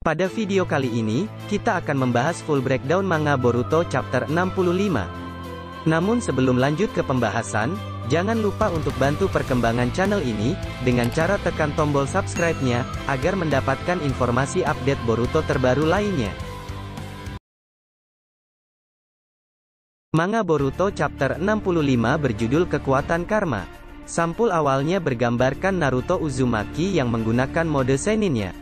Pada video kali ini, kita akan membahas full breakdown manga Boruto chapter 65. Namun sebelum lanjut ke pembahasan, jangan lupa untuk bantu perkembangan channel ini, dengan cara tekan tombol subscribe-nya, agar mendapatkan informasi update Boruto terbaru lainnya. Manga Boruto chapter 65 berjudul Kekuatan Karma. Sampul awalnya bergambarkan Naruto Uzumaki yang menggunakan mode Seninnya.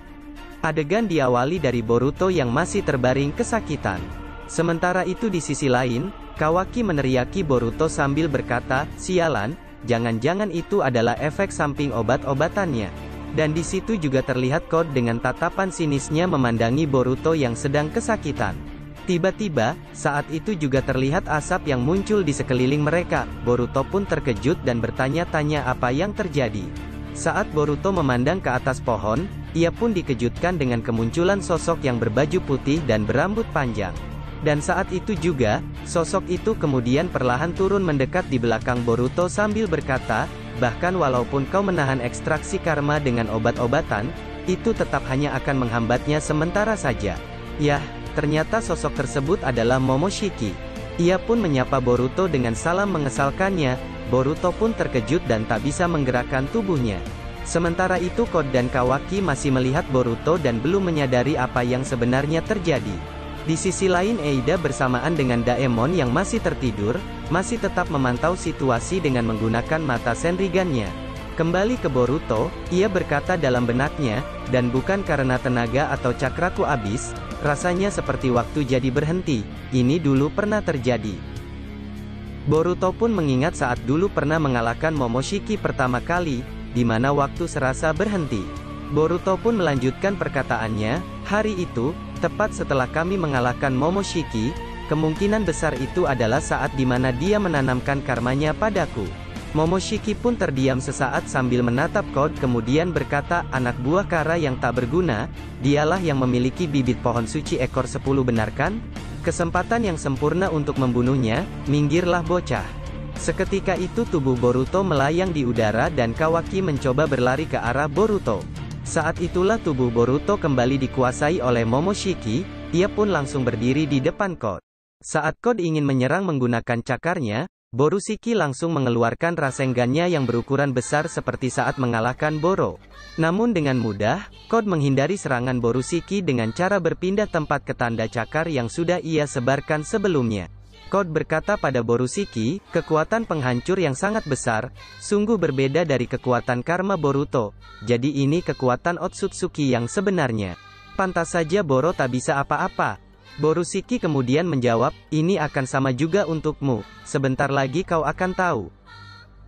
Adegan diawali dari Boruto yang masih terbaring kesakitan. Sementara itu di sisi lain, Kawaki meneriaki Boruto sambil berkata, "Sialan, jangan-jangan itu adalah efek samping obat-obatannya." Dan di situ juga terlihat Code dengan tatapan sinisnya memandangi Boruto yang sedang kesakitan. Tiba-tiba, saat itu juga terlihat asap yang muncul di sekeliling mereka. Boruto pun terkejut dan bertanya-tanya apa yang terjadi. Saat Boruto memandang ke atas pohon, ia pun dikejutkan dengan kemunculan sosok yang berbaju putih dan berambut panjang. Dan saat itu juga, sosok itu kemudian perlahan turun mendekat di belakang Boruto sambil berkata, "Bahkan walaupun kau menahan ekstraksi karma dengan obat-obatan, itu tetap hanya akan menghambatnya sementara saja." Yah, ternyata sosok tersebut adalah Momoshiki. Ia pun menyapa Boruto dengan salam mengesalkannya. Boruto pun terkejut dan tak bisa menggerakkan tubuhnya. Sementara itu Code dan Kawaki masih melihat Boruto dan belum menyadari apa yang sebenarnya terjadi. Di sisi lain Eida bersamaan dengan Daemon yang masih tertidur, masih tetap memantau situasi dengan menggunakan mata Senrigannya. Kembali ke Boruto, ia berkata dalam benaknya, "Dan bukan karena tenaga atau cakraku habis, rasanya seperti waktu jadi berhenti, ini dulu pernah terjadi." Boruto pun mengingat saat dulu pernah mengalahkan Momoshiki pertama kali, di mana waktu serasa berhenti. Boruto pun melanjutkan perkataannya, "Hari itu, tepat setelah kami mengalahkan Momoshiki, kemungkinan besar itu adalah saat di mana dia menanamkan karmanya padaku." Momoshiki pun terdiam sesaat sambil menatap Code kemudian berkata, "Anak buah kara yang tak berguna, dialah yang memiliki bibit pohon suci ekor 10 benarkan? Kesempatan yang sempurna untuk membunuhnya, minggirlah bocah." Seketika itu tubuh Boruto melayang di udara dan Kawaki mencoba berlari ke arah Boruto. Saat itulah tubuh Boruto kembali dikuasai oleh Momoshiki, ia pun langsung berdiri di depan Code. Saat Code ingin menyerang menggunakan cakarnya, Borushiki langsung mengeluarkan Rasengannya yang berukuran besar seperti saat mengalahkan Boro. Namun dengan mudah, Code menghindari serangan Borushiki dengan cara berpindah tempat ke tanda cakar yang sudah ia sebarkan sebelumnya. Code berkata pada Borushiki, "Kekuatan penghancur yang sangat besar, sungguh berbeda dari kekuatan karma Boruto, jadi ini kekuatan Otsutsuki yang sebenarnya. Pantas saja Boro tak bisa apa-apa." Borushiki kemudian menjawab, "Ini akan sama juga untukmu, sebentar lagi kau akan tahu."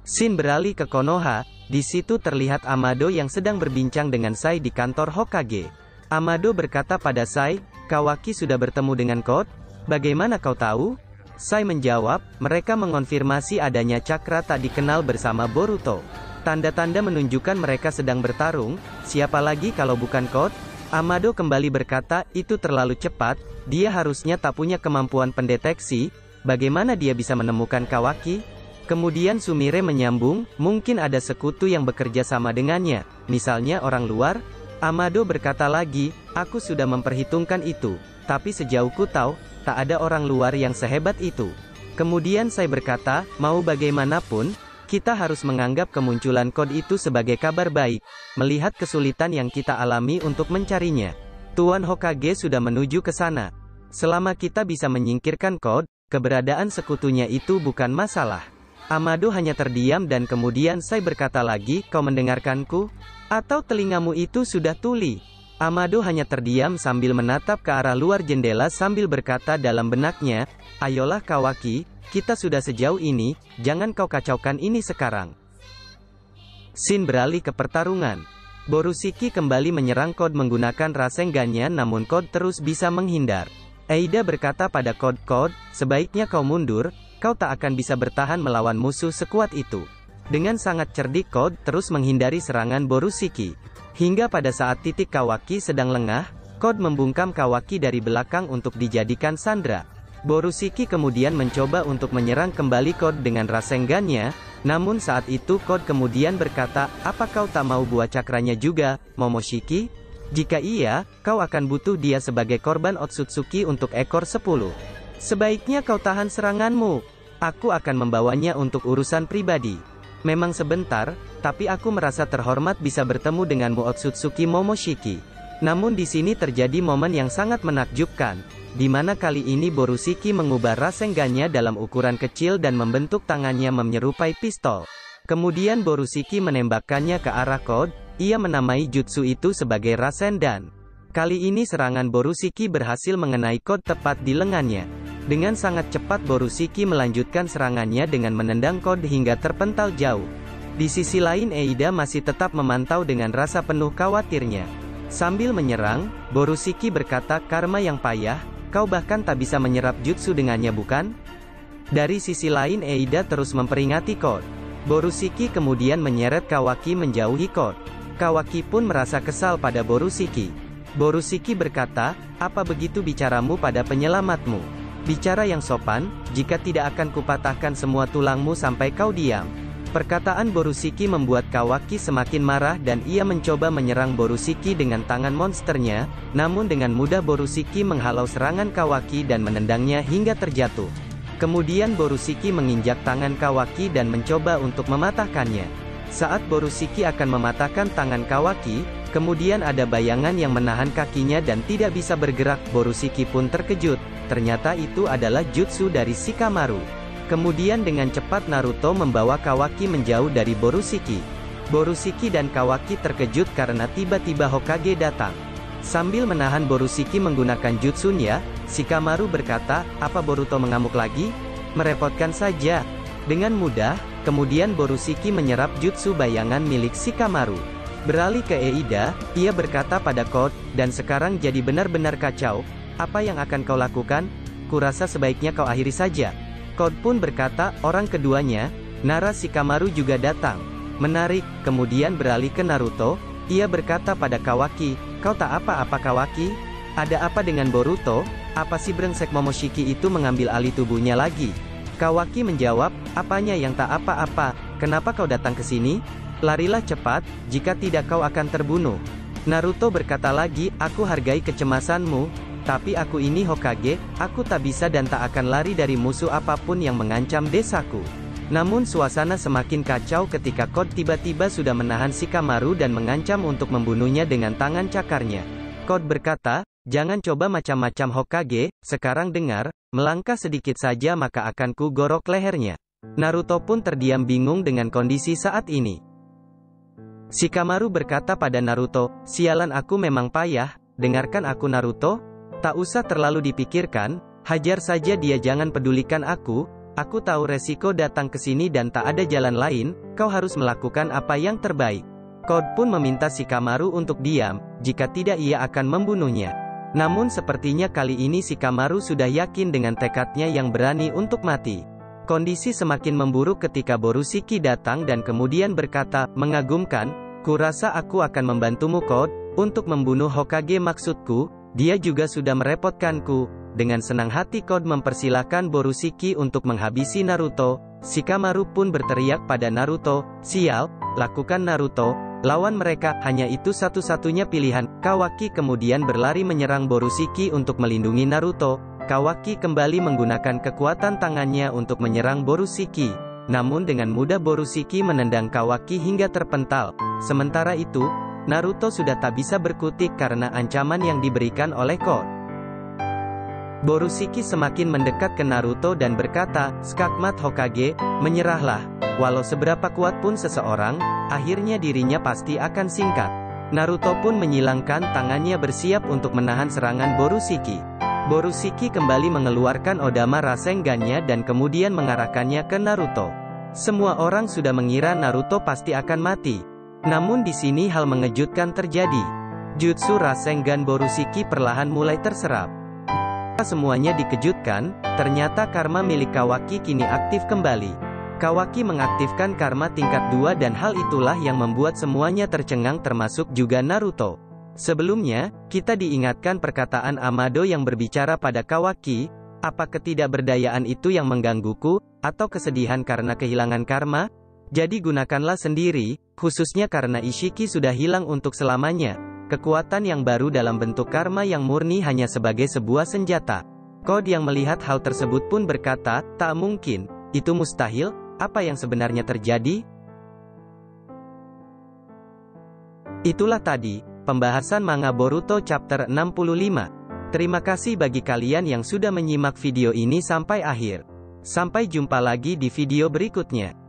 Scene beralih ke Konoha, di situ terlihat Amado yang sedang berbincang dengan Sai di kantor Hokage. Amado berkata pada Sai, "Kawaki sudah bertemu dengan Code? Bagaimana kau tahu?" Sai menjawab, "Mereka mengonfirmasi adanya cakra tak dikenal bersama Boruto. Tanda-tanda menunjukkan mereka sedang bertarung, siapa lagi kalau bukan Code?" Amado kembali berkata, "Itu terlalu cepat, dia harusnya tak punya kemampuan pendeteksi, bagaimana dia bisa menemukan Kawaki?" Kemudian Sumire menyambung, "Mungkin ada sekutu yang bekerja sama dengannya, misalnya orang luar?" Amado berkata lagi, "Aku sudah memperhitungkan itu, tapi sejauhku tahu, tak ada orang luar yang sehebat itu." Kemudian saya berkata, "Mau bagaimanapun, kita harus menganggap kemunculan Code itu sebagai kabar baik, melihat kesulitan yang kita alami untuk mencarinya. Tuan Hokage sudah menuju ke sana. Selama kita bisa menyingkirkan Code, keberadaan sekutunya itu bukan masalah." Amado hanya terdiam dan kemudian saya berkata lagi, "Kau mendengarkanku? Atau telingamu itu sudah tuli?" Amado hanya terdiam sambil menatap ke arah luar jendela sambil berkata dalam benaknya, "Ayolah Kawaki, kita sudah sejauh ini, jangan kau kacaukan ini sekarang." Scene beralih ke pertarungan. Borushiki kembali menyerang Code menggunakan Rasengannya namun Code terus bisa menghindar. Eida berkata pada Code, "Sebaiknya kau mundur, kau tak akan bisa bertahan melawan musuh sekuat itu." Dengan sangat cerdik Code terus menghindari serangan Borushiki. Hingga pada saat titik Kawaki sedang lengah, Code membungkam Kawaki dari belakang untuk dijadikan sandera. Borushiki kemudian mencoba untuk menyerang kembali Code dengan Rasengannya, namun saat itu Code kemudian berkata, "Apa kau tak mau buah cakranya juga, Momoshiki?" Jika iya, kau akan butuh dia sebagai korban Otsutsuki untuk ekor 10. Sebaiknya kau tahan seranganmu. Aku akan membawanya untuk urusan pribadi. Memang sebentar, tapi aku merasa terhormat bisa bertemu denganmu Otsutsuki Momoshiki. Namun di sini terjadi momen yang sangat menakjubkan, di mana kali ini Borushiki mengubah Rasengan-nya dalam ukuran kecil dan membentuk tangannya menyerupai pistol. Kemudian Borushiki menembakkannya ke arah Code. Ia menamai jutsu itu sebagai Rasengan. Kali ini serangan Borushiki berhasil mengenai Code tepat di lengannya. Dengan sangat cepat Borushiki melanjutkan serangannya dengan menendang Code hingga terpental jauh. Di sisi lain Eida masih tetap memantau dengan rasa penuh khawatirnya. Sambil menyerang, Borushiki berkata, "Karma yang payah, kau bahkan tak bisa menyerap jutsu dengannya bukan?" Dari sisi lain Eida terus memperingati Code. Borushiki kemudian menyeret Kawaki menjauhi Code. Kawaki pun merasa kesal pada Borushiki. Borushiki berkata, "Apa begitu bicaramu pada penyelamatmu? Bicara yang sopan, jika tidak akan kupatahkan semua tulangmu sampai kau diam." Perkataan Borushiki membuat Kawaki semakin marah dan ia mencoba menyerang Borushiki dengan tangan monsternya, namun dengan mudah Borushiki menghalau serangan Kawaki dan menendangnya hingga terjatuh. Kemudian Borushiki menginjak tangan Kawaki dan mencoba untuk mematahkannya. Saat Borushiki akan mematahkan tangan Kawaki, kemudian ada bayangan yang menahan kakinya dan tidak bisa bergerak. Borushiki pun terkejut, ternyata itu adalah jutsu dari Shikamaru. Kemudian dengan cepat Naruto membawa Kawaki menjauh dari Borushiki. Borushiki dan Kawaki terkejut karena tiba-tiba Hokage datang. Sambil menahan Borushiki menggunakan jutsunya, Shikamaru berkata, "Apa Boruto mengamuk lagi? Merepotkan saja." Dengan mudah, kemudian Borushiki menyerap jutsu bayangan milik Shikamaru. Beralih ke Eida, ia berkata pada Code, "Dan sekarang jadi benar-benar kacau. Apa yang akan kau lakukan? Kurasa sebaiknya kau akhiri saja." Code pun berkata, "Orang keduanya, Nara Shikamaru juga datang." Menarik, kemudian beralih ke Naruto, ia berkata pada Kawaki, "Kau tak apa-apa Kawaki? Ada apa dengan Boruto? Apa si brengsek Momoshiki itu mengambil alih tubuhnya lagi?" Kawaki menjawab, "Apanya yang tak apa-apa, kenapa kau datang ke sini? Larilah cepat, jika tidak kau akan terbunuh." Naruto berkata lagi, "Aku hargai kecemasanmu, tapi aku ini Hokage, aku tak bisa dan tak akan lari dari musuh apapun yang mengancam desaku." Namun suasana semakin kacau ketika Code tiba-tiba sudah menahan Shikamaru dan mengancam untuk membunuhnya dengan tangan cakarnya. Code berkata, "Jangan coba macam-macam Hokage, sekarang dengar, melangkah sedikit saja maka akan ku gorok lehernya." Naruto pun terdiam bingung dengan kondisi saat ini. Shikamaru berkata pada Naruto, "Sialan aku memang payah, dengarkan aku Naruto, tak usah terlalu dipikirkan, hajar saja dia jangan pedulikan aku tahu resiko datang ke sini dan tak ada jalan lain, kau harus melakukan apa yang terbaik." Code pun meminta Shikamaru untuk diam, jika tidak ia akan membunuhnya. Namun sepertinya kali ini Shikamaru sudah yakin dengan tekadnya yang berani untuk mati. Kondisi semakin memburuk ketika Borushiki datang dan kemudian berkata, "Mengagumkan, kurasa aku akan membantumu Code, untuk membunuh Hokage maksudku, dia juga sudah merepotkanku." Dengan senang hati Code mempersilahkan Borushiki untuk menghabisi Naruto. Shikamaru pun berteriak pada Naruto, "Sial, lakukan Naruto, lawan mereka, hanya itu satu-satunya pilihan." Kawaki kemudian berlari menyerang Borushiki untuk melindungi Naruto. Kawaki kembali menggunakan kekuatan tangannya untuk menyerang Borushiki. Namun dengan mudah Borushiki menendang Kawaki hingga terpental. Sementara itu, Naruto sudah tak bisa berkutik karena ancaman yang diberikan oleh Code. Borushiki semakin mendekat ke Naruto dan berkata, "Skakmat Hokage, menyerahlah. Walau seberapa kuat pun seseorang, akhirnya dirinya pasti akan singkat." Naruto pun menyilangkan tangannya bersiap untuk menahan serangan Borushiki. Borushiki kembali mengeluarkan Odama Rasengan-nya dan kemudian mengarahkannya ke Naruto. Semua orang sudah mengira Naruto pasti akan mati. Namun di sini hal mengejutkan terjadi. Jutsu Rasengan Borushiki perlahan mulai terserap. Semuanya dikejutkan, ternyata karma milik Kawaki kini aktif kembali. Kawaki mengaktifkan karma tingkat 2 dan hal itulah yang membuat semuanya tercengang termasuk juga Naruto. Sebelumnya, kita diingatkan perkataan Amado yang berbicara pada Kawaki, "Apa ketidakberdayaan itu yang menggangguku, atau kesedihan karena kehilangan karma? Jadi gunakanlah sendiri, khususnya karena Ishiki sudah hilang untuk selamanya." Kekuatan yang baru dalam bentuk karma yang murni hanya sebagai sebuah senjata. Code yang melihat hal tersebut pun berkata, tak mungkin, itu mustahil, apa yang sebenarnya terjadi? Itulah tadi, pembahasan manga Boruto chapter 65. Terima kasih bagi kalian yang sudah menyimak video ini sampai akhir. Sampai jumpa lagi di video berikutnya.